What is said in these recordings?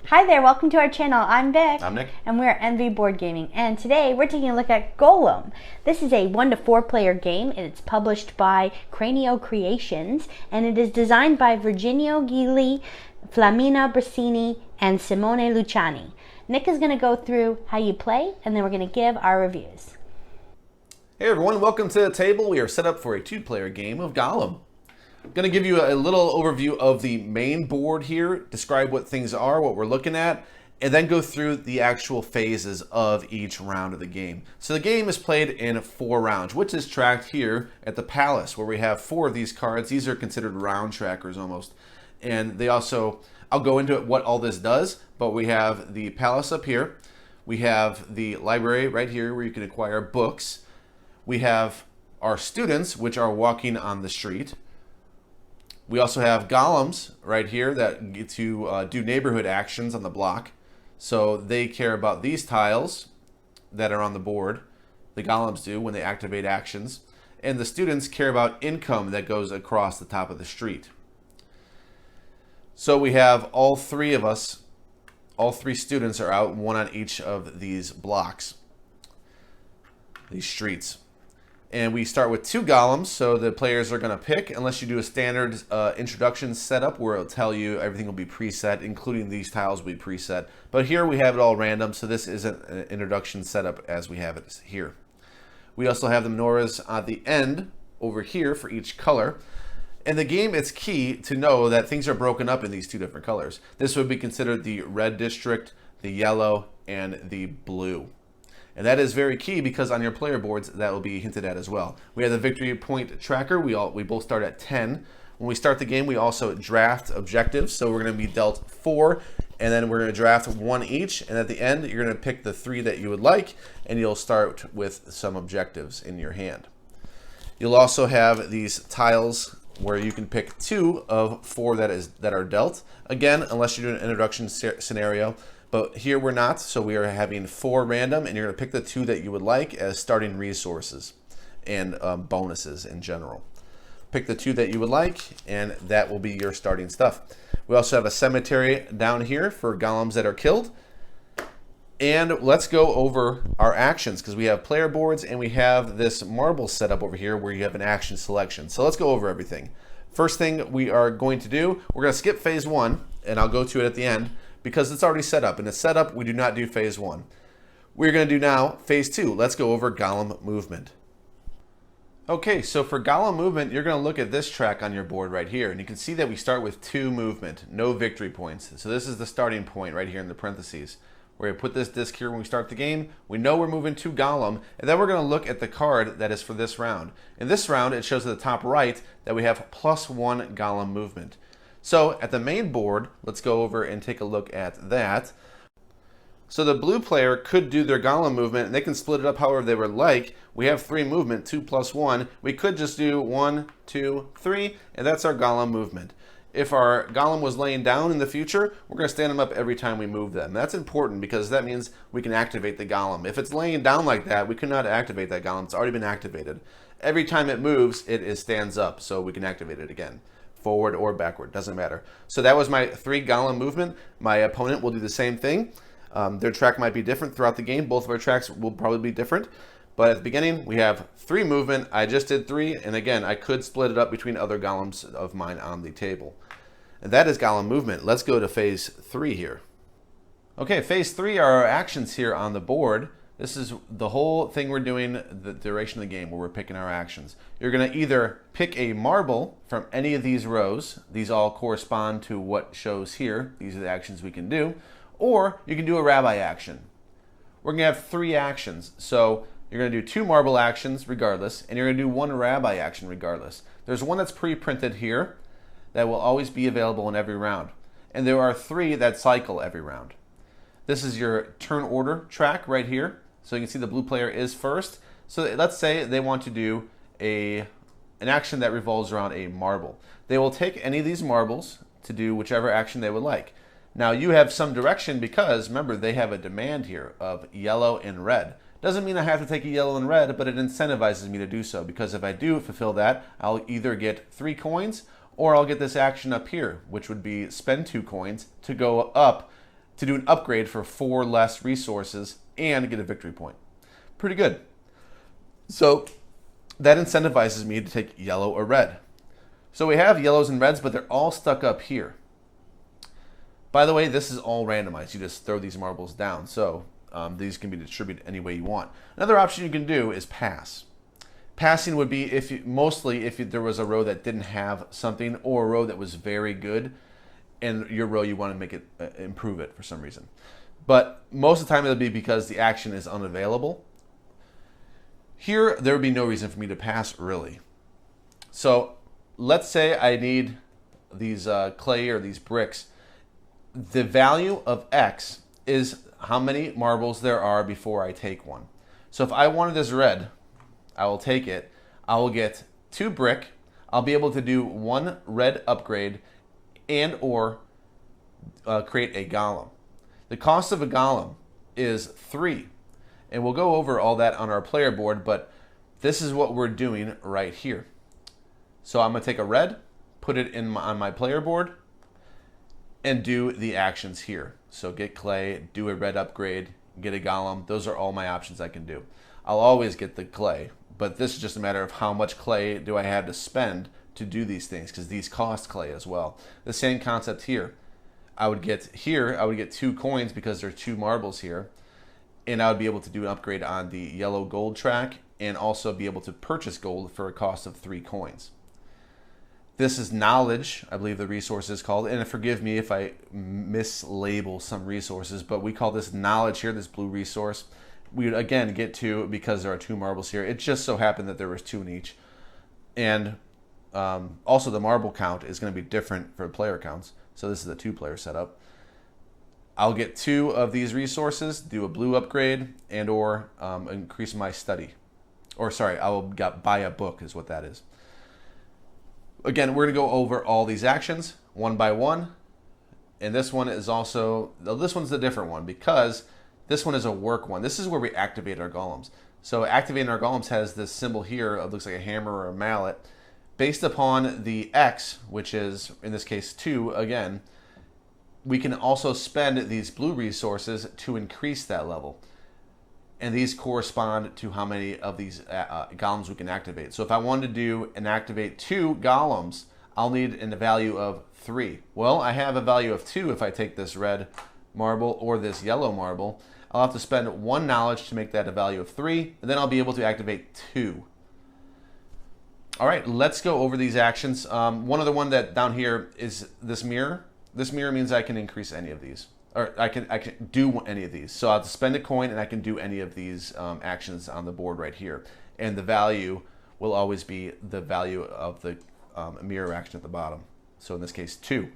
Hi there, welcome to our channel. I'm Vic. I'm Nick. And we're NV Board Gaming. And today we're taking a look at Golem. This is a 1 to 4 player game. It's published by Cranio Creations and it is designed by Virginio Gili, Flamina Brasini, and Simone Luciani. Nick is going to go through how you play and then we're going to give our reviews. Hey everyone, welcome to the table. We are set up for a 2-player game of Gollum. I'm going to give you a little overview of the main board here, describe what things are, what we're looking at, and then go through the actual phases of each round of the game. So the game is played in 4 rounds, which is tracked here at the Palace, where we have 4 of these cards. These are considered round trackers almost. And they also, I'll go into it, what all this does, but we have the Palace up here. We have the library right here where you can acquire books. We have our students, which are walking on the street. We also have golems right here that get to do neighborhood actions on the block. So they care about these tiles that are on the board. The golems do when they activate actions. And the students care about income that goes across the top of the street. So we have all 3 of us, all 3 students are out, 1 on each of these blocks, these streets. And we start with 2 golems, so the players are going to pick, unless you do a standard introduction setup where it'll tell you everything will be preset, including these tiles will be preset. But here we have it all random, so this isn't an introduction setup as we have it here. We also have the menorahs at the end over here for each color. In the game, it's key to know that things are broken up in these 2 different colors. This would be considered the red district, the yellow, and the blue. And that is very key because on your player boards, that will be hinted at as well. We have the victory point tracker. We both start at 10. When we start the game, we also draft objectives. So we're going to be dealt 4, and then we're going to draft 1 each. And at the end, you're going to pick the 3 that you would like, and you'll start with some objectives in your hand. You'll also have these tiles where you can pick 2 of 4 that are dealt. Again, unless you do an introduction scenario. But here we're not, so we are having 4 random, and you're going to pick the 2 that you would like as starting resources and bonuses in general. Pick the 2 that you would like, and that will be your starting stuff. We also have a cemetery down here for golems that are killed. And let's go over our actions, because we have player boards, and we have this marble setup over here where you have an action selection. So let's go over everything. First thing we are going to do, we're going to skip phase 1, and I'll go to it at the end, because it's already set up. In it's set up, we do not do phase 1. We're going to do now phase 2. Let's go over Gollum Movement. Okay, so for Gollum Movement, you're going to look at this track on your board right here, and you can see that we start with 2 movement, no victory points. So this is the starting point right here in the parentheses. We're going to put this disc here when we start the game. We know we're moving to Gollum, and then we're going to look at the card that is for this round. In this round, it shows at the top right that we have +1 Gollum Movement. So at the main board, let's go over and take a look at that. So the blue player could do their Gollum movement, and they can split it up however they would like. We have 3 movement, 2 + 1. We could just do 1, 2, 3, and that's our Gollum movement. If our Gollum was laying down in the future, we're going to stand them up every time we move them. That's important because that means we can activate the Gollum. If it's laying down like that, we cannot activate that Gollum. It's already been activated. Every time it moves, it stands up, so we can activate it again. Forward or backward, doesn't matter. So that was my 3 Gollum movement. My opponent will do the same thing. Their track might be different throughout the game. Both of our tracks will probably be different. But at the beginning, we have 3 movement. I just did 3, and again, I could split it up between other golems of mine on the table. And that is Gollum Movement. Let's go to phase 3 here. Okay, phase 3 are our actions here on the board. This is the whole thing we're doing the duration of the game where we're picking our actions. You're going to either pick a marble from any of these rows. These all correspond to what shows here. These are the actions we can do. Or you can do a rabbi action. We're going to have 3 actions. So you're going to do 2 marble actions regardless, and you're going to do 1 rabbi action regardless. There's one that's pre-printed here that will always be available in every round. And there are 3 that cycle every round. This is your turn order track right here. So you can see the blue player is first. So let's say they want to do an action that revolves around a marble. They will take any of these marbles to do whichever action they would like. Now you have some direction because, remember, they have a demand here of yellow and red. Doesn't mean I have to take a yellow and red, but it incentivizes me to do so, because if I do fulfill that, I'll either get 3 coins or I'll get this action up here, which would be spend 2 coins to go up to do an upgrade for 4 less resources and get a victory point. Pretty good. So that incentivizes me to take yellow or red. So we have yellows and reds, but they're all stuck up here. By the way, this is all randomized. You just throw these marbles down. So these can be distributed any way you want. Another option you can do is pass. Passing would be mostly if there was a row that didn't have something, or a row that was very good, and your row you want to make it improve it for some reason. But most of the time it'll be because the action is unavailable. Here there would be no reason for me to pass, really. So let's say I need these clay or these bricks. The value of X is how many marbles there are before I take one. So if I wanted this red, I will take it. I will get 2 brick. I'll be able to do 1 red upgrade and or create a golem. The cost of a golem is 3. And we'll go over all that on our player board, but this is what we're doing right here. So I'm going to take a red, put it on my player board, and do the actions here. So get clay, do a red upgrade, get a golem. Those are all my options I can do. I'll always get the clay, but this is just a matter of how much clay do I have to spend to do these things, because these cost clay as well. The same concept here. I would get 2 coins because there are 2 marbles here, and I would be able to do an upgrade on the yellow gold track and also be able to purchase gold for a cost of 3 coins. This is knowledge, I believe the resource is called, and forgive me if I mislabel some resources, but we call this knowledge here, this blue resource. We would again get 2 because there are 2 marbles here. It just so happened that there was 2 in each. And also the marble count is going to be different for player counts. So this is a 2-player setup. I'll get 2 of these resources, do a blue upgrade, and or increase my study. Or sorry, I will buy a book is what that is. Again, we're going to go over all these actions one by one. And this one is also, this one's a different one because this one is a work one. This is where we activate our golems. So activating our golems has this symbol here. It looks like a hammer or a mallet. Based upon the X, which is in this case 2 again, we can also spend these blue resources to increase that level. And these correspond to how many of these golems we can activate. So if I wanted to do and activate 2 golems, I'll need a value of 3. Well, I have a value of 2 if I take this red marble or this yellow marble. I'll have to spend 1 knowledge to make that a value of 3, and then I'll be able to activate 2. All right, let's go over these actions. One other one that down here is this mirror. This mirror means I can increase any of these, or I can do any of these. So I'll have to spend a coin and I can do any of these actions on the board right here. And the value will always be the value of the mirror action at the bottom. So in this case, 2.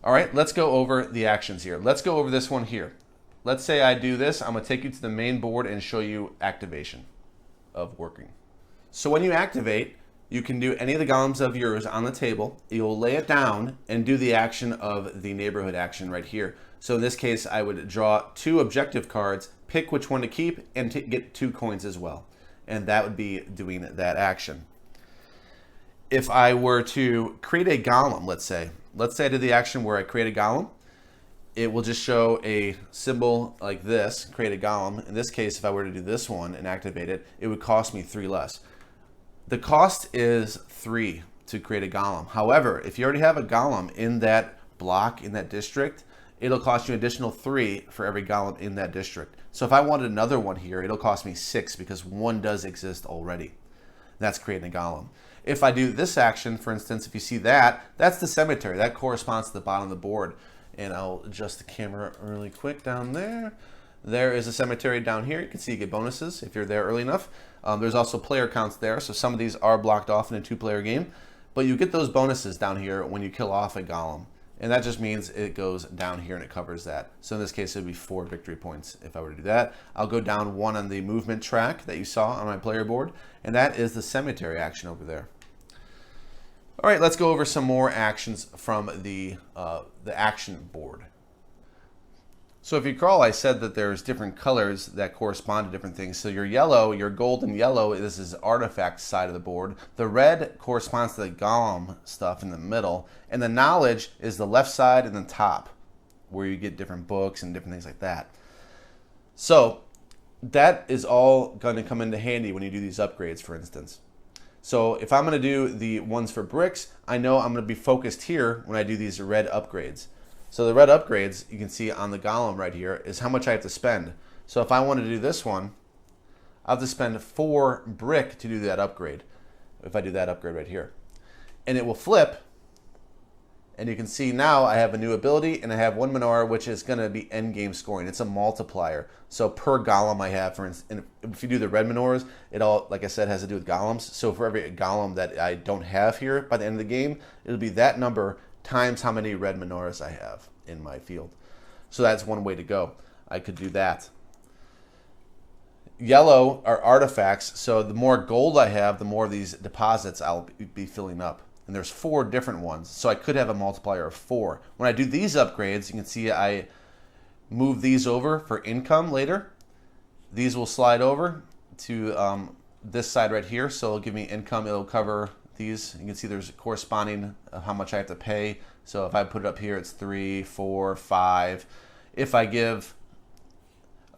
All right, let's go over the actions here. Let's go over this one here. Let's say I do this. I'm going to take you to the main board and show you activation of working. So when you activate, you can do any of the golems of yours on the table. You'll lay it down and do the action of the neighborhood action right here. So in this case, I would draw 2 objective cards, pick which one to keep, and get 2 coins as well. And that would be doing that action. If I were to create a golem, let's say I did the action where I create a golem, it will just show a symbol like this, create a golem. In this case, if I were to do this one and activate it, it would cost me 3 less. The cost is 3 to create a golem. However, if you already have a golem in that block, in that district, it'll cost you an additional 3 for every golem in that district. So if I wanted another one here, it'll cost me 6 because one does exist already. That's creating a golem. If I do this action, for instance, if you see that, that's the cemetery. That corresponds to the bottom of the board. And I'll adjust the camera really quick down there. There is a cemetery down here. You can see you get bonuses if you're there early enough. There's also player counts there, so some of these are blocked off in a 2-player game. But you get those bonuses down here when you kill off a golem. And that just means it goes down here and it covers that. So in this case, it would be 4 victory points if I were to do that. I'll go down 1 on the movement track that you saw on my player board. And that is the cemetery action over there. All right, let's go over some more actions from the action board. So if you recall, I said that there's different colors that correspond to different things. So your yellow, your gold and yellow, this is artifact side of the board. The red corresponds to the golem stuff in the middle. And the knowledge is the left side and the top, where you get different books and different things like that. So that is all going to come into handy when you do these upgrades, for instance. So if I'm going to do the ones for bricks, I know I'm going to be focused here when I do these red upgrades. So the red upgrades, you can see on the Gollum right here, is how much I have to spend. So if I want to do this one, I'll have to spend 4 brick to do that upgrade, if I do that upgrade right here. And it will flip, and you can see now I have a new ability, and I have 1 menorah, which is going to be end game scoring. It's a multiplier. So per Gollum I have, for instance, if you do the red menorahs, it all, like I said, has to do with Golems. So for every Gollum that I don't have here by the end of the game, it'll be that number times how many red menorahs I have in my field. So that's one way to go. I could do that. Yellow are artifacts, so the more gold I have, the more of these deposits I'll be filling up. And there's 4 different ones, so I could have a multiplier of 4. When I do these upgrades, you can see I move these over for income later. These will slide over to this side right here, so it'll give me income. It'll cover these. You can see there's corresponding how much I have to pay. So if I put it up here, it's 3, 4, 5. If I give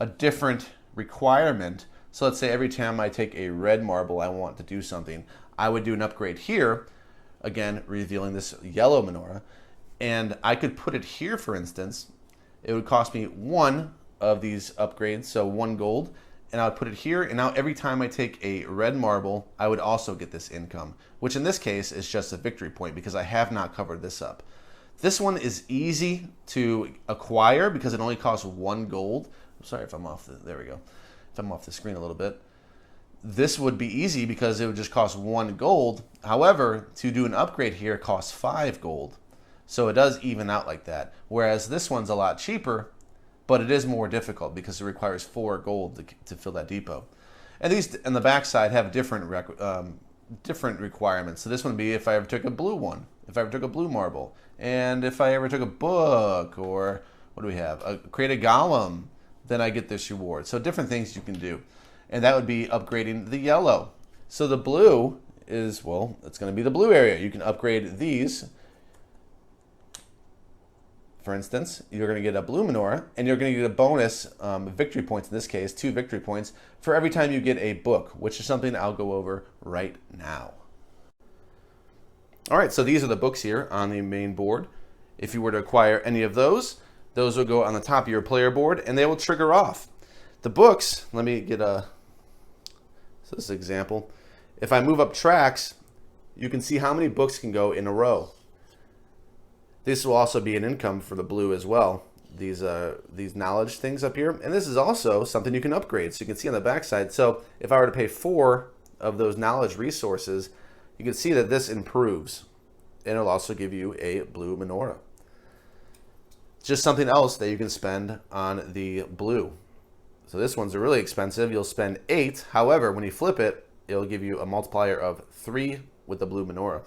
a different requirement, so let's say every time I take a red marble, I want to do something, I would do an upgrade here, again revealing this yellow menorah, and I could put it here, for instance. It would cost me 1 of these upgrades, so 1 gold, and I would put it here, and now every time I take a red marble, I would also get this income, which in this case is just a victory point because I have not covered this up. This one is easy to acquire because it only costs 1 gold. I'm sorry if I'm off there we go. If I'm off the screen a little bit. This would be easy because it would just cost 1 gold. However, to do an upgrade here costs 5 gold. So it does even out like that. Whereas this one's a lot cheaper, but it is more difficult because it requires 4 gold to fill that depot. And these on the back side have different requirements. So this one would be if I ever took a blue one, if I ever took a blue marble, and if I ever took a book, or what do we have? Create a Gollum, then I get this reward. So different things you can do. And that would be upgrading the yellow. So the blue is, well, it's going to be the blue area. You can upgrade these. For instance, you're going to get a blue menorah, and you're going to get a bonus victory points, in this case, 2 victory points, for every time you get a book, which is something I'll go over right now. All right, so these are the books here on the main board. If you were to acquire any of those will go on the top of your player board, and they will trigger off. The books, let me get this example. If I move up tracks, you can see how many books can go in a row. This will also be an income for the blue as well. These knowledge things up here. And this is also something you can upgrade. So you can see on the back side. So if I were to pay 4 of those knowledge resources, you can see that this improves. And it'll also give you a blue menorah. Just something else that you can spend on the blue. So this one's really expensive. You'll spend 8. However, when you flip it, it'll give you a multiplier of 3 with the blue menorah.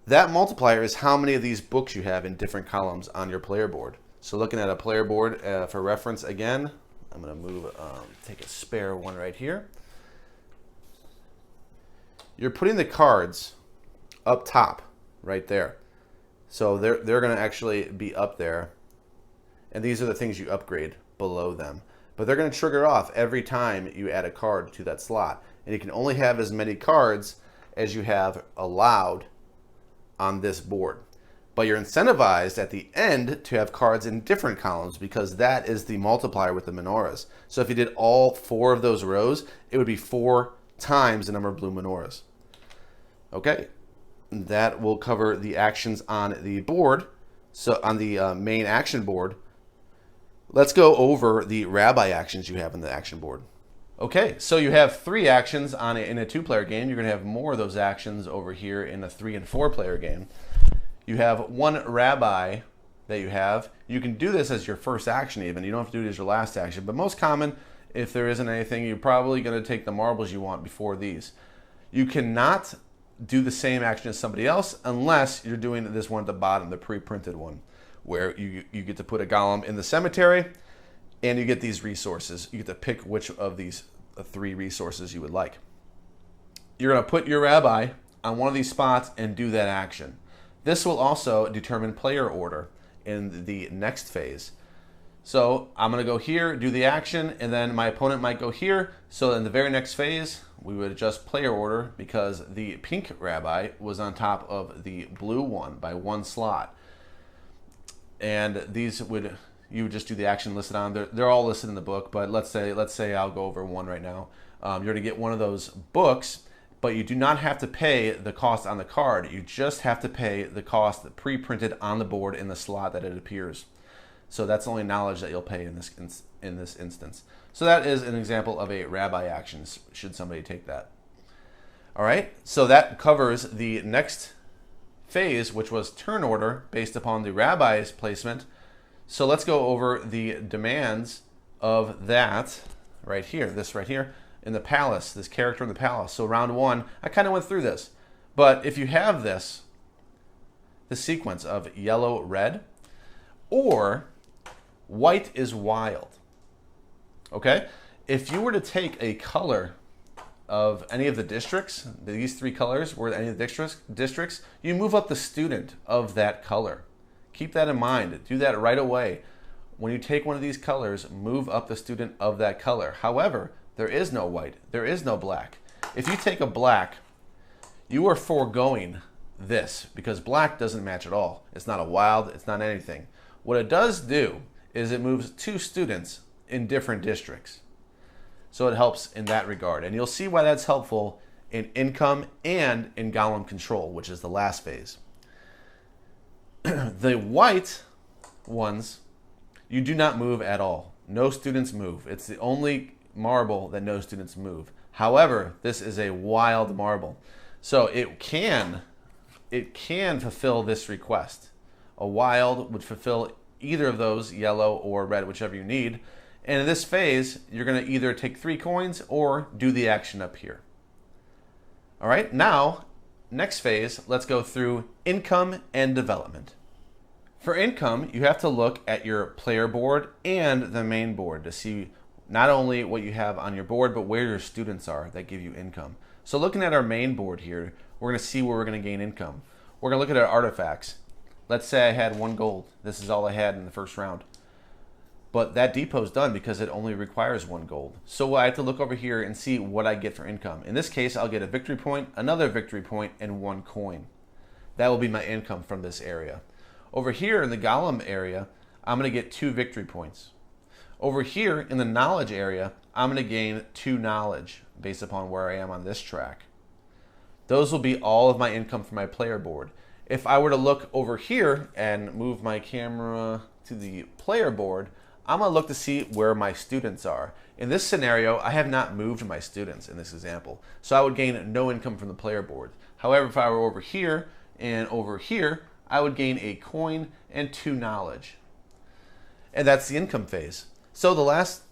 That multiplier is how many of these books you have in different columns on your player board. So looking at a player board for reference again, I'm going to move, take a spare one right here. You're putting the cards up top right there. So they're going to actually be up there. And these are the things you upgrade below them. But they're going to trigger off every time you add a card to that slot. And you can only have as many cards as you have allowed on this board. But you're incentivized at the end to have cards in different columns because that is the multiplier with the menorahs. So if you did all 4 of those rows, it would be 4 times the number of blue menorahs. Okay, that will cover the actions on the board. So on the main action board, let's go over the rabbi actions you have in the action board. Okay, so you have 3 actions in a 2-player game. You're going to have more of those actions over here in a 3- and 4-player game. You have 1 rabbi that you have. You can do this as your first action even. You don't have to do it as your last action. But most common, if there isn't anything, you're probably going to take the marbles you want before these. You cannot do the same action as somebody else unless you're doing this one at the bottom, the pre-printed one, where you get to put a Gollum in the cemetery, and you get these resources. You get to pick which of these 3 resources you would like. You're going to put your rabbi on one of these spots and do that action. This will also determine player order. in the next phase. So I'm going to go here, do the action, and then my opponent might go here. So in the very next phase, we would adjust player order because the pink rabbi was on top of the blue one by 1 slot. And these would, you would just do the action listed on. They're all listed in the book, but let's say I'll go over one right now. You're going to get one of those books, but you do not have to pay the cost on the card. You just have to pay the cost pre-printed on the board in the slot that it appears. So that's the only knowledge that you'll pay in this instance. So that is an example of a rabbi action, should somebody take that. All right, so that covers the next phase, which was turn order based upon the rabbi's placement. So let's go over the demands of that right here, this right here, in the palace, this character in the palace. So round 1, I kind of went through this. But if you have this sequence of yellow, red, or white is wild, okay? If you were to take a color of any of the districts, these 3 colors were any of the districts, you move up the student of that color. Keep that in mind. Do that right away. When you take one of these colors, move up the student of that color. However, there is no white. There is no black. If you take a black, you are foregoing this because black doesn't match at all. It's not a wild. It's not anything. What it does do is it moves 2 students in different districts. So it helps in that regard. And you'll see why that's helpful in income and in Gollum Control, which is the last phase. The white ones, you do not move at all. No students move. It's the only marble that no students move. However, this is a wild marble. So it can fulfill this request. A wild would fulfill either of those, yellow or red, whichever you need. And in this phase, you're going to either take 3 coins or do the action up here. All right, now, next phase, let's go through income and development. For income, you have to look at your player board and the main board to see not only what you have on your board, but where your students are that give you income. So looking at our main board here, we're going to see where we're going to gain income. We're going to look at our artifacts. Let's say I had 1 gold. This is all I had in the first round. But that depot is done because it only requires 1 gold. So I have to look over here and see what I get for income. In this case, I'll get a victory point, another victory point, and 1 coin. That will be my income from this area. Over here in the Gollum area, I'm going to get 2 victory points. Over here in the knowledge area, I'm going to gain 2 knowledge based upon where I am on this track. Those will be all of my income from my player board. If I were to look over here and move my camera to the player board, I'm going to look to see where my students are. In this scenario, I have not moved my students in this example, so I would gain no income from the player board. However, if I were over here and over here, I would gain a coin and 2 knowledge. And that's the income phase. So the last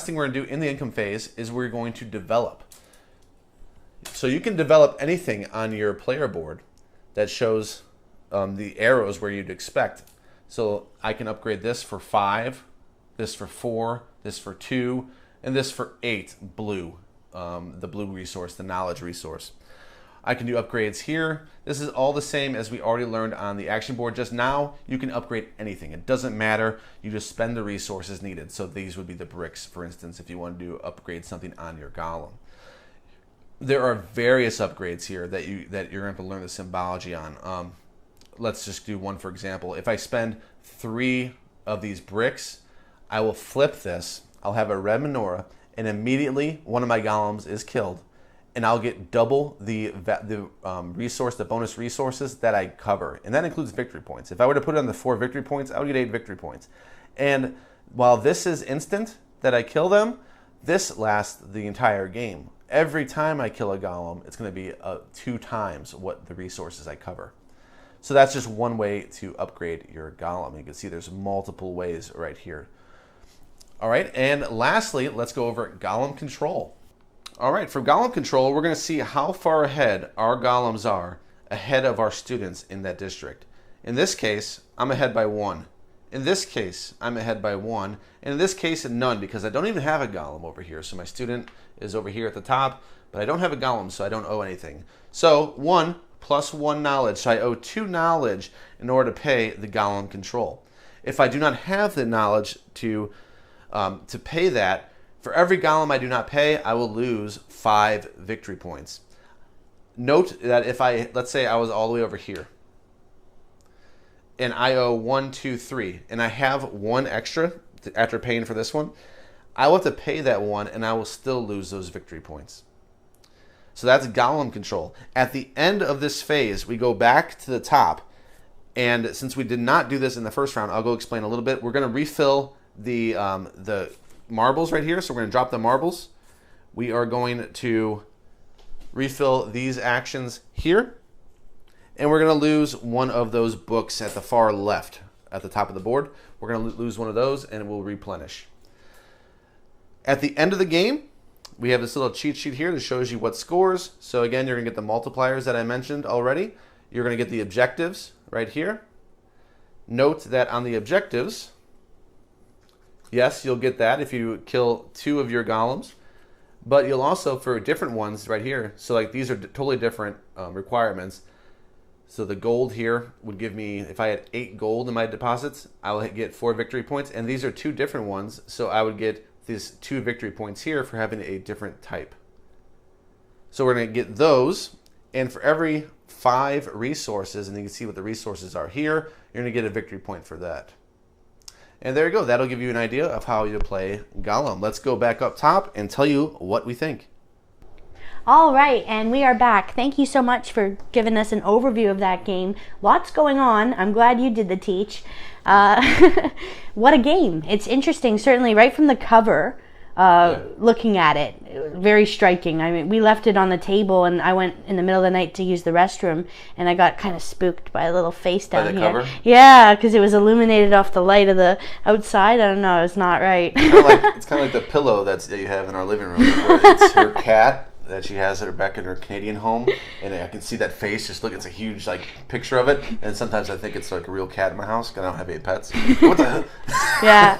thing we're going to do in the income phase is we're going to develop. So you can develop anything on your player board that shows the arrows where you'd expect. So I can upgrade this for 5, this for 4, this for 2, and this for 8 blue, the blue resource, the knowledge resource. I can do upgrades here. This is all the same as we already learned on the action board. Just now, you can upgrade anything. It doesn't matter. You just spend the resources needed. So these would be the bricks, for instance, if you want to upgrade something on your Gollum. There are various upgrades here that you're going to have to learn the symbology on. Let's just do one for example. If I spend 3 of these bricks, I will flip this. I'll have a red menorah, and immediately one of my golems is killed, and I'll get double the bonus resources that I cover, and that includes victory points. If I were to put it on the 4 victory points, I would get 8 victory points. And while this is instant that I kill them, this lasts the entire game. Every time I kill a golem, it's going to be 2 times what the resources I cover. So that's just one way to upgrade your golem. You can see there's multiple ways right here. All right, and lastly, let's go over Gollum Control. All right, for Gollum Control, we're going to see how far ahead our golems are ahead of our students in that district. In this case, I'm ahead by 1. In this case, I'm ahead by 1. And in this case, none, because I don't even have a golem over here. So my student is over here at the top, but I don't have a golem, so I don't owe anything. So 1 plus 1 knowledge. So I owe 2 knowledge in order to pay the Gollum Control. If I do not have the knowledge to pay that, for every Golem I do not pay, I will lose 5 victory points. Note that if let's say I was all the way over here, and I owe 1, 2, 3, and I have 1 extra after paying for this one, I will have to pay that 1, and I will still lose those victory points. So that's Gollum Control. At the end of this phase, we go back to the top, and since we did not do this in the first round, I'll go explain a little bit. We're going to refill the marbles right here, so we're going to drop the marbles. We are going to refill these actions here, and we're going to lose one of those books at the far left at the top of the board. We're going to lose one of those, and it will replenish. At the end of the game, we have this little cheat sheet here that shows you what scores. So again, you're going to get the multipliers that I mentioned already. You're going to get the objectives right here. Note that on the objectives, yes, you'll get that if you kill 2 of your golems, but you'll also, for different ones right here, so like these are totally different requirements. So the gold here would give me, if I had 8 gold in my deposits, I will get 4 victory points, and these are 2 different ones, so I would get these 2 victory points here for having a different type. So we're going to get those, and for every 5 resources, and you can see what the resources are here, you're going to get a victory point for that. And there you go. That'll give you an idea of how you play Gollum. Let's go back up top and tell you what we think. All right, and we are back. Thank you so much for giving us an overview of that game. Lots going on. I'm glad you did the teach. What a game. It's interesting, certainly right from the cover, looking at it. Very striking. I mean, we left it on the table, and I went in the middle of the night to use the restroom, and I got kind of spooked by a little face down here. Cover? Yeah, because it was illuminated off the light of the outside. I don't know. It's not right. It's kind of like the pillow that you have in our living room. It's her cat that she has at her back in her Canadian home, and I can see that face. Just look, it's a huge picture of it, and sometimes I think it's like a real cat in my house because I don't have 8 pets. What the hell? Yeah,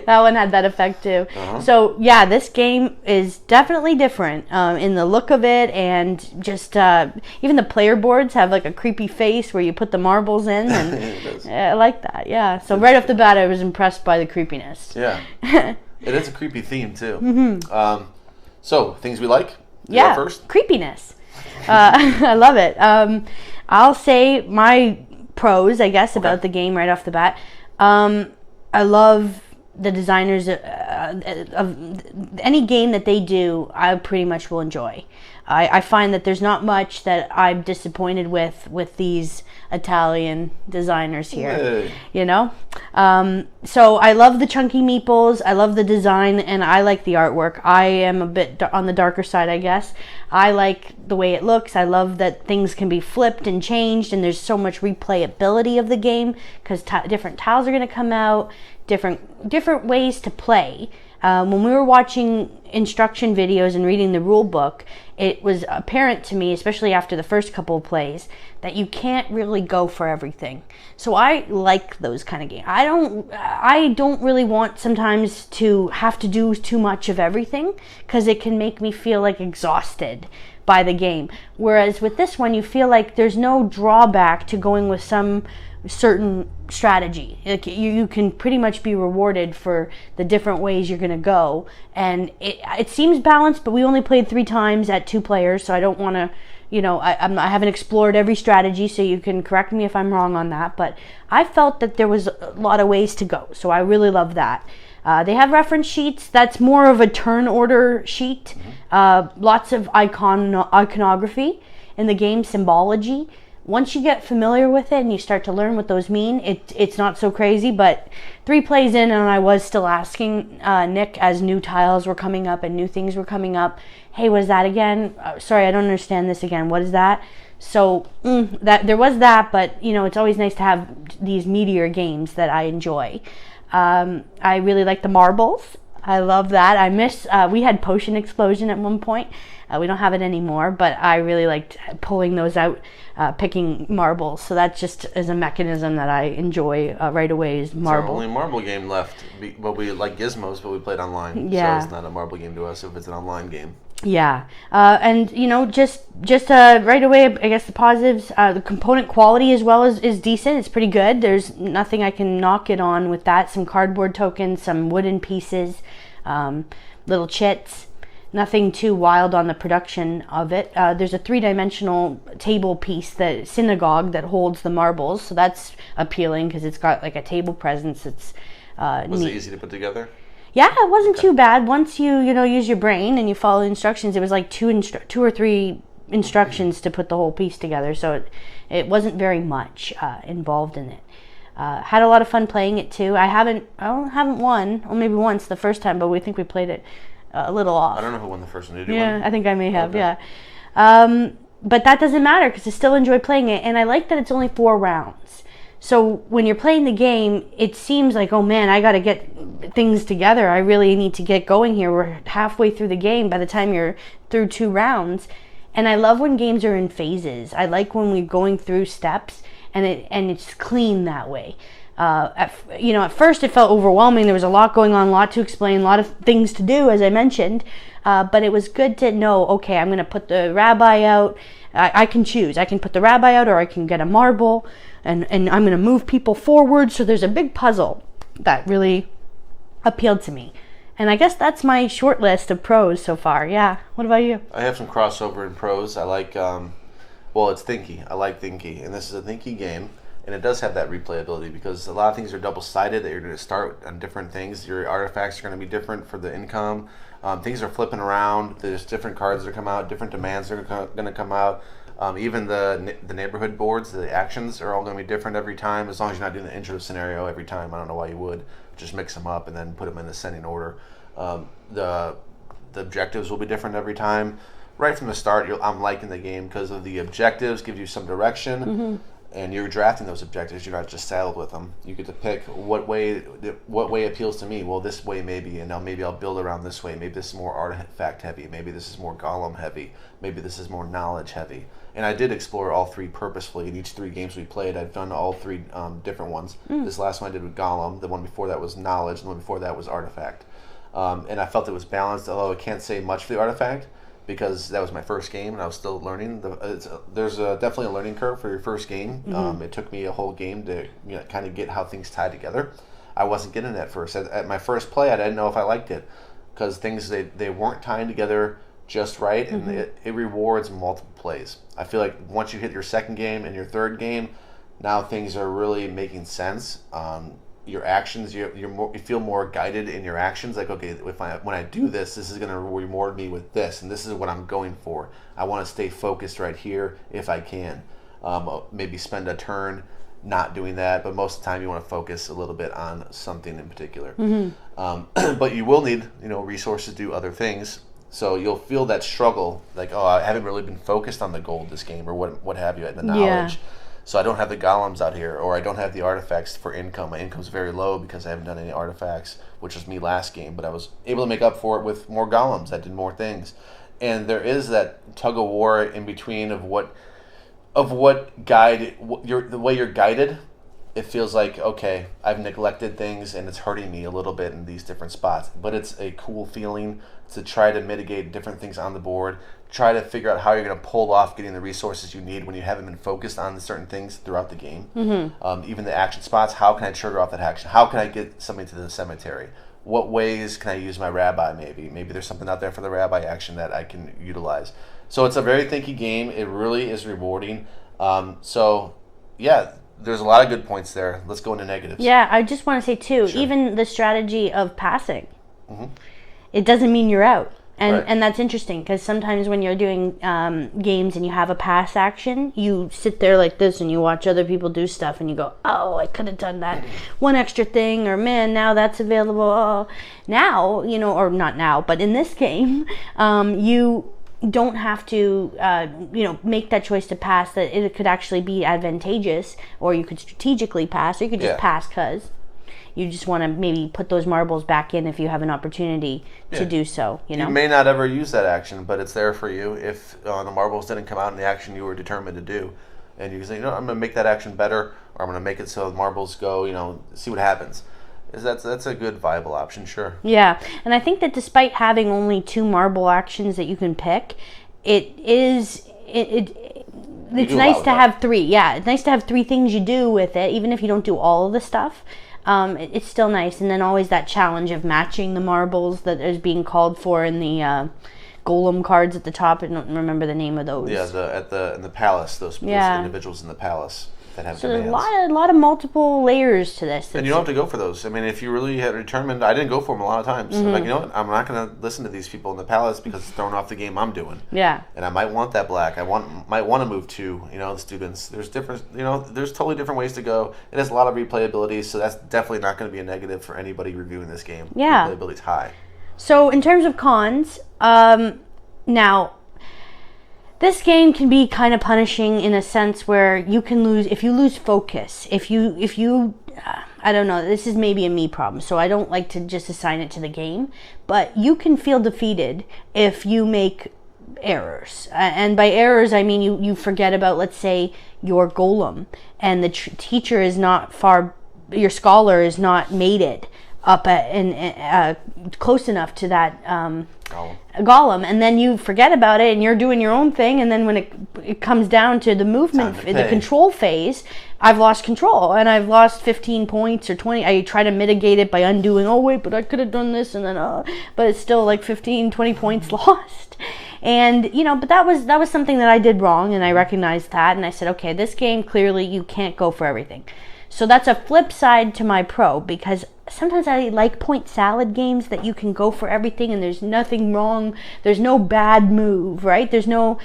that one had that effect too. So yeah, this game is definitely different in the look of it, and just even the player boards have like a creepy face where you put the marbles in, and I like that. Yeah, so right off the bat, I was impressed by the creepiness. Yeah, it is a creepy theme too. So things we like. Yeah, first? Creepiness. I love it. I'll say my pros, I guess, about the game right off the bat. I love the designers of any game that they do. I pretty much will enjoy. I find that there's not much that I'm disappointed with these Italian designers here. You know? So I love the chunky meeples. I love the design, and I like the artwork. I am a bit on the darker side, I guess. I like the way it looks. I love that things can be flipped and changed, and there's so much replayability of the game because different tiles are going to come out, different ways to play. When we were watching instruction videos and reading the rule book, it was apparent to me, especially after the first couple of plays, that you can't really go for everything. So I like those kind of games. I don't really want sometimes to have to do too much of everything because it can make me feel like exhausted by the game. Whereas with this one, you feel like there's no drawback to going with some certain strategy. Like you can pretty much be rewarded for the different ways you're going to go, and it seems balanced, but we only played 3 times at 2 players, so I don't want to, I haven't explored every strategy, so you can correct me if I'm wrong on that, but I felt that there was a lot of ways to go, so I really love that. They have reference sheets. That's more of a turn order sheet. Lots of iconography in the game, symbology. Once you get familiar with it and you start to learn what those mean, it's not so crazy. But 3 plays in, and I was still asking Nick as new tiles were coming up and new things were coming up, hey, what is that again? Sorry, I don't understand this again. What is that? So that there was that, but it's always nice to have these meatier games that I enjoy. I really like the marbles. I love that. I miss, we had Potion Explosion at one point. We don't have it anymore, but I really liked pulling those out, picking marbles. So that just is a mechanism that I enjoy right away is marble. It's our only marble game left, but we like Gizmos, but we played online. Yeah. So it's not a marble game to us if it's an online game. Yeah, and just right away, I guess the positives, the component quality as well is decent. It's pretty good. There's nothing I can knock it on with that. Some cardboard tokens, some wooden pieces, little chits. Nothing too wild on the production of it. There's a 3-dimensional table piece, the synagogue, that holds the marbles, so that's appealing because it's got like a table presence. It's Was neat. it easy to put together? Yeah, it wasn't too bad. Once you use your brain and you follow the instructions, it was like two or three instructions to put the whole piece together. So it wasn't very much involved in it. Had a lot of fun playing it too. I haven't won, or maybe once the first time, but we think we played it a little off. I don't know who won the first one. Did you Yeah, win? I think I may have. Okay. Yeah, but that doesn't matter because I still enjoy playing it, and I like that it's only 4 rounds. So when you're playing the game, it seems like, oh man, I got to get things together. I really need to get going here. We're halfway through the game by the time you're through 2 rounds. And I love when games are in phases. I like when we're going through steps and it's clean that way. At first it felt overwhelming. There was a lot going on, a lot to explain, a lot of things to do, as I mentioned. But it was good to know, okay, I'm going to put the rabbi out. I can choose. I can put the rabbi out, or I can get a marble, and I'm going to move people forward. So there's a big puzzle that really appealed to me. And I guess that's my short list of pros so far. Yeah. What about you? I have some crossover in pros. I like, it's Thinky. I like Thinky. And this is a Thinky game. And it does have that replayability because a lot of things are double-sided that you're going to start on different things. Your artifacts are going to be different for the income. Things are flipping around. There's different cards that come out, different demands are going to come out. Even the neighborhood boards, the actions are all going to be different every time, as long as you're not doing the intro scenario every time. I don't know why you would. Just mix them up and then put them in ascending order. The objectives will be different every time. Right from the start, I'm liking the game because of the objectives, give you some direction, and you're drafting those objectives. You're not just saddled with them. You get to pick what way appeals to me. Well, this way maybe, and now maybe I'll build around this way. Maybe this is more artifact heavy. Maybe this is more Gollum heavy. Maybe this is more knowledge heavy. And I did explore all 3 purposefully. In each 3 games we played, I've done all 3 different ones. This last one I did with Gollum. The one before that was knowledge. And the one before that was artifact. And I felt it was balanced, although I can't say much for the artifact because that was my first game and I was still learning. There's definitely a learning curve for your first game. It took me a whole game to kind of get how things tie together. I wasn't getting it at first. At my first play, I didn't know if I liked it because things they weren't tying together just right, and it rewards multiple plays. I feel like once you hit your second game and your third game, now things are really making sense. Your actions, you feel more guided in your actions. Like, okay, when I do this, this is going to reward me with this, and this is what I'm going for. I want to stay focused right here if I can. Maybe spend a turn not doing that, but most of the time you want to focus a little bit on something in particular. But you will need resources to do other things. So you'll feel that struggle, like, oh, I haven't really been focused on the gold this game, or what have you, and the knowledge. Yeah. So I don't have the golems out here, or I don't have the artifacts for income. My income's very low because I haven't done any artifacts, which was me last game. But I was able to make up for it with more golems. I did more things, and there is that tug of war in between of the way you're guided. It feels like, okay, I've neglected things and it's hurting me a little bit in these different spots. But it's a cool feeling to try to mitigate different things on the board, try to figure out how you're going to pull off getting the resources you need when you haven't been focused on certain things throughout the game. Even the action spots, how can I trigger off that action? How can I get somebody to the cemetery? What ways can I use my rabbi maybe? Maybe there's something out there for the rabbi action that I can utilize. So it's a very thinky game. It really is rewarding. There's a lot of good points there. Let's go into negatives. Yeah, I just want to say too, Sure. even the strategy of passing, it doesn't mean you're out. And that's interesting because sometimes when you're doing games and you have a pass action, you sit there like this and you watch other people do stuff and you go, oh, I could have done that one extra thing, or man, now that's available. Oh. Now, or not now, but in this game, you don't have to make that choice to pass, that it could actually be advantageous, or you could strategically pass, or you could just pass because you just want to maybe put those marbles back in if you have an opportunity to do so. You may not ever use that action, but it's there for you if the marbles didn't come out in the action you were determined to do, and you can say, I'm going to make that action better, or I'm going to make it so the marbles go, see what happens. That's a good viable option, sure. Yeah, and I think that despite having only 2 marble actions that you can pick, it's nice to have 3. Yeah, it's nice to have 3 things you do with it, even if you don't do all of the stuff. It's still nice, and then always that challenge of matching the marbles that is being called for in the Golem cards at the top. I don't remember the name of those. Yeah, in the palace, those individuals in the palace that have demands. There's a lot of multiple layers to this. And you don't have to go for those. I mean, if you really had determined, I didn't go for them a lot of times. I'm like, you know what? I'm not going to listen to these people in the palace because it's throwing off the game I'm doing. Yeah. And I might want that black. Might want to move to, the students. There's different, there's totally different ways to go. It has a lot of replayability, so that's definitely not going to be a negative for anybody reviewing this game. Yeah. Replayability's high. So in terms of cons, now, this game can be kind of punishing in a sense where you can lose, if you lose focus, if you I don't know, this is maybe a me problem, so I don't like to just assign it to the game, but you can feel defeated if you make errors. And by errors, I mean you forget about, let's say, your golem, and the teacher is not your scholar is not mated up close enough to that Gollum, and then you forget about it and you're doing your own thing, and then when it comes down to the movement, the control phase, I've lost control and I've lost 15 points or 20. I try to mitigate it by undoing, oh wait, but I could have done this, and then but it's still like 15, 20 points lost. And but that was something that I did wrong, and I recognized that, and I said, okay, this game, clearly you can't go for everything. So that's a flip side to my pro, because sometimes I like point salad games that you can go for everything and there's nothing wrong. There's no bad move, right? There's no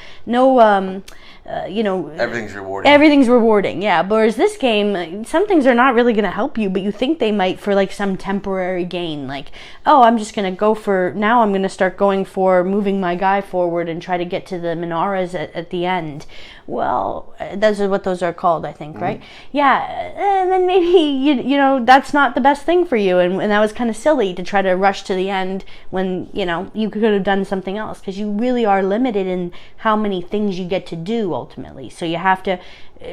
everything's rewarding. Everything's rewarding, yeah. But whereas this game, some things are not really going to help you, but you think they might for like some temporary gain. Like, oh, I'm just going to now I'm going to start going for moving my guy forward and try to get to the menorahs at the end. Well, those are what those are called, I think, right? Yeah, and then maybe, that's not the best thing for you. And that was kind of silly to try to rush to the end when, you could have done something else, because you really are limited in how many things you get to do ultimately. So you have to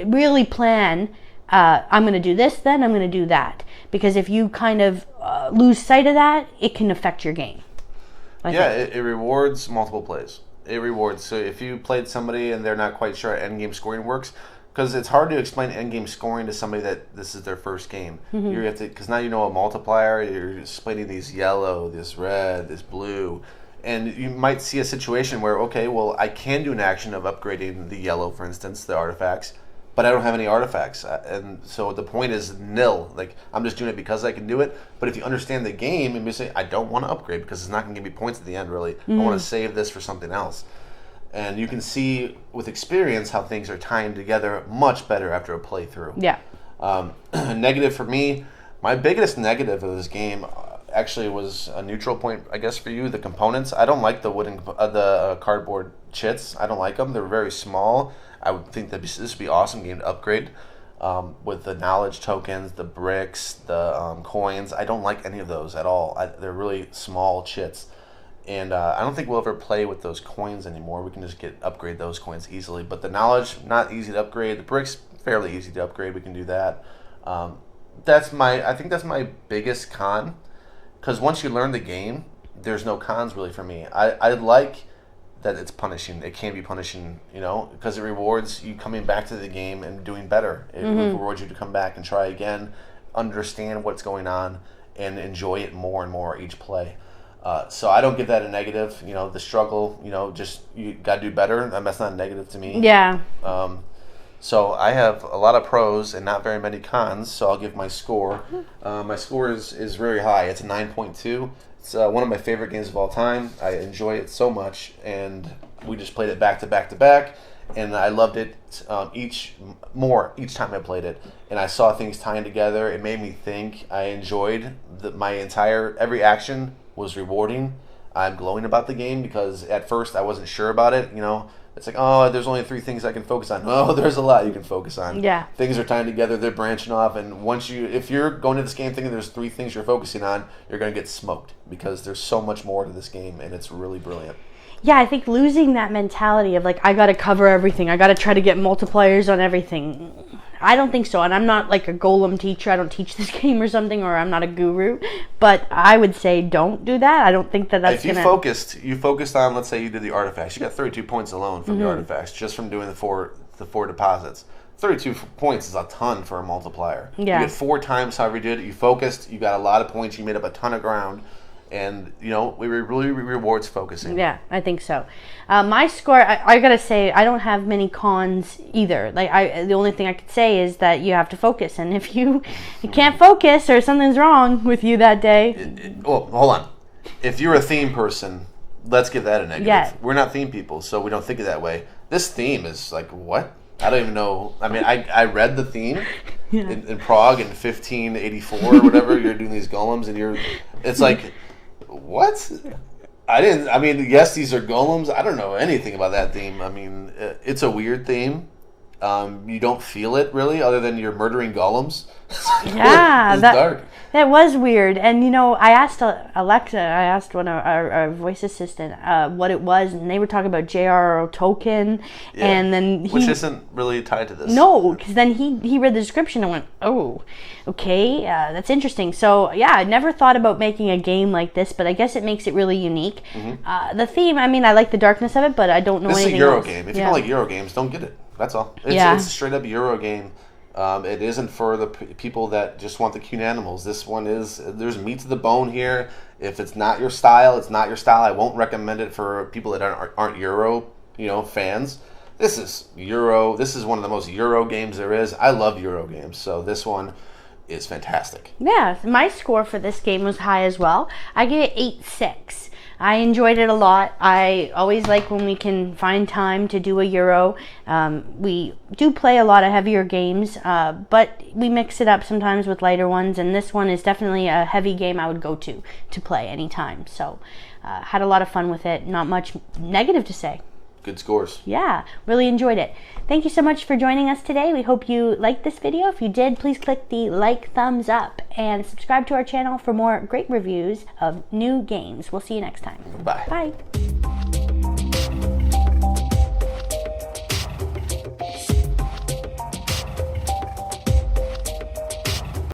really plan, I'm going to do this, then I'm going to do that. Because if you kind of lose sight of that, it can affect your game. It rewards multiple plays. It rewards. So if you played somebody and they're not quite sure how endgame scoring works, because it's hard to explain endgame scoring to somebody that this is their first game. You have to, because now you know a multiplier. You're explaining these yellow, this red, this blue, and you might see a situation where, okay, well, I can do an action of upgrading the yellow, for instance, the artifacts, but I don't have any artifacts, and so the point is nil. Like, I'm just doing it because I can do it. But if you understand the game and you say, I don't want to upgrade because it's not going to give me points at the end, really. I want to save this for something else. And you can see with experience how things are tying together much better after a playthrough. Yeah. Negative for me, my biggest negative of this game actually was a neutral point, I guess, for you. The components. I don't like the cardboard chits. I don't like them. They're very small. I would think that this would be an awesome game to upgrade with the knowledge tokens, the bricks, the coins. I don't like any of those at all. They're really small chits. And I don't think we'll ever play with those coins anymore. We can just upgrade those coins easily. But the knowledge, not easy to upgrade. The bricks, fairly easy to upgrade. We can do that. I think that's my biggest con. Because once you learn the game, there's no cons really for me. I like that it's punishing. It can be punishing, because it rewards you coming back to the game and doing better. It rewards you to come back and try again, understand what's going on, and enjoy it more and more each play. So I don't give that a negative. The struggle, just you got to do better. That's not a negative to me. Yeah. So I have a lot of pros and not very many cons, so I'll give my score. My score is very high. It's a 9.2. It's one of my favorite games of all time. I enjoy it so much, and we just played it back to back to back, and I loved it each time I played it. And I saw things tying together. It made me think. I enjoyed every action was rewarding. I'm glowing about the game because at first I wasn't sure about it. It's like, oh, there's only 3 things I can focus on. Oh, there's a lot you can focus on. Yeah. Things are tying together. They're branching off. And if you're going to this game thinking there's 3 things you're focusing on, you're going to get smoked because there's so much more to this game, and it's really brilliant. Yeah, I think losing that mentality of like, I got to cover everything. I got to try to get multipliers on everything. I don't think so. And I'm not like a Golem teacher. I don't teach this game or something, or I'm not a guru. But I would say don't do that. I don't think that that's going to... If you focused on, let's say you did the artifacts. You got 32 points alone from the artifacts, just from doing the four deposits. 32 points is a ton for a multiplier. Yeah. You get 4 times however you did it. You focused. You got a lot of points. You made up a ton of ground. And, you know, it really rewards focusing. Yeah, I think so. My score, I got to say, I don't have many cons either. Like, the only thing I could say is that you have to focus. And if you can't focus or something's wrong with you that day... Well, hold on. If you're a theme person, let's give that a negative. Yeah. We're not theme people, so we don't think of that way. This theme is like, what? I don't even know. I mean, I read the theme in Prague in 1584 or whatever. You're doing these golems, and it's like... What? I mean, yes, these are golems. I don't know anything about that theme. I mean, it's a weird theme. You don't feel it really, other than you're murdering golems. Yeah, it's dark. That was weird. And, you know, I asked Alexa, I asked one of our voice assistant what it was, and they were talking about J.R.R. Tolkien. Yeah, and then which isn't really tied to this. No, because then he read the description and went, oh, okay, that's interesting. So, yeah, I never thought about making a game like this, but I guess it makes it really unique. Mm-hmm. The theme, I mean, I like the darkness of it, but I don't know anything else. This is a Euro game. If you don't like Euro games, don't get it. That's all. It's a straight up Euro game. It isn't for the people that just want the cute animals. This one is, there's meat to the bone here. If it's not your style, it's not your style. I won't recommend it for people that aren't Euro, fans. This is Euro. This is one of the most Euro games there is. I love Euro games, so this one is fantastic. Yeah, my score for this game was high as well. I gave it 8.6. I enjoyed it a lot. I always like when we can find time to do a Euro. We do play a lot of heavier games, but we mix it up sometimes with lighter ones, and this one is definitely a heavy game I would go to play anytime. So had a lot of fun with it. Not much negative to say. Good scores. Yeah, really enjoyed it. Thank you so much for joining us today. We hope you liked this video. If you did, please click the like thumbs up and subscribe to our channel for more great reviews of new games. We'll see you next time. Bye. Bye.